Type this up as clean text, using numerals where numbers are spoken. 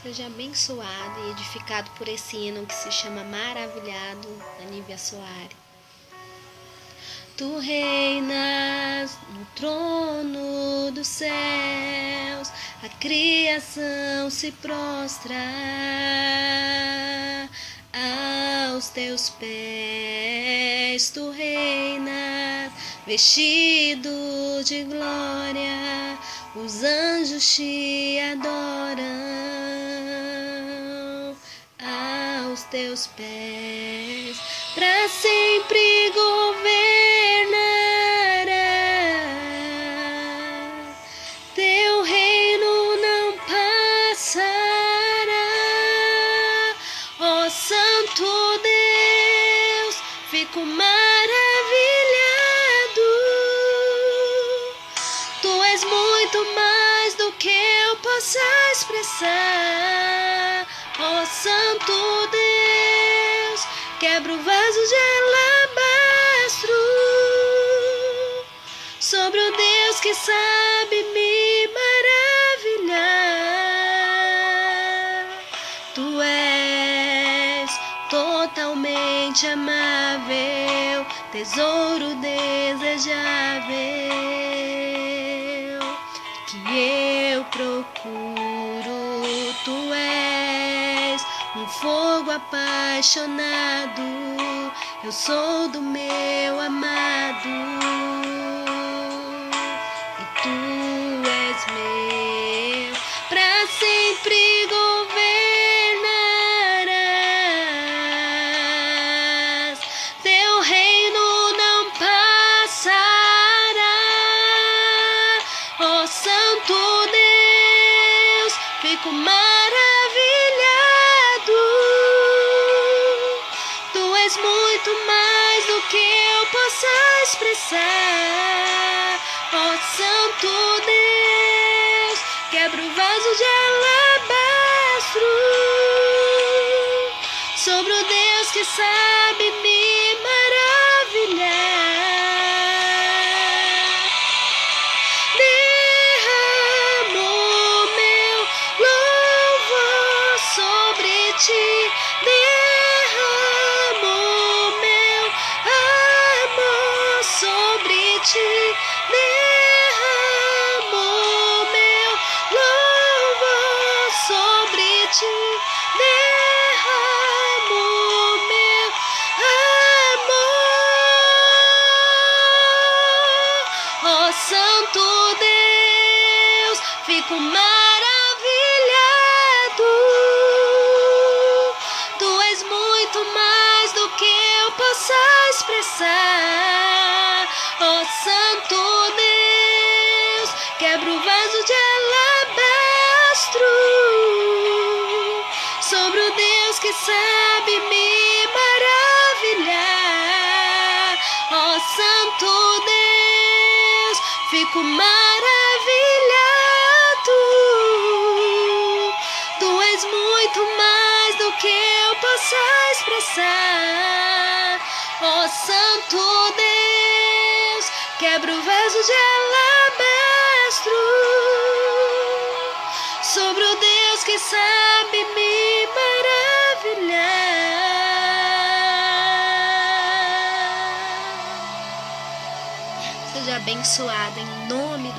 Seja abençoado e edificado por esse hino que se chama Maravilhado, da Nívia Soares. Tu reinas no trono dos céus, a criação se prostra aos teus pés. Tu reinas vestido de glória, os anjos te adoram aos teus pés. Para sempre governarás, teu reino não passará. Ó Santo Deus, fico maravilhado. Tu és muito mais do que eu possa expressar. Ó Santo Deus, quebra o vaso de alabastro sobre o Deus que sabe me maravilhar. Tu és totalmente amável, tesouro desejável que eu procuro. Tu és um fogo apaixonado, eu sou do meu amado e tu és meu. Para sempre governarás, teu reino não passará. Ó Santo Deus, fico maravilhado. Tu és muito mais do que eu possa expressar. Ó Santo Deus, quebra o vaso de alabastro sobre o Deus que sabe me maravilhar. Derramo meu louvor sobre ti, derramo meu amor sobre ti, derramo meu louvor sobre ti, derramo meu amor. Ó Santo Deus, fico maravilhado. Tu és muito mais do que eu possa expressar. Ó Santo Deus, quebra o vaso de alabastro sobre o Deus que sabe me maravilhar. Ó Santo Deus, fico maravilhado. Tu és muito mais do que eu possa expressar. Ó Santo Deus, quebra o vaso de alabastro sobre o Deus que sabe me maravilhar. Seja abençoada em nome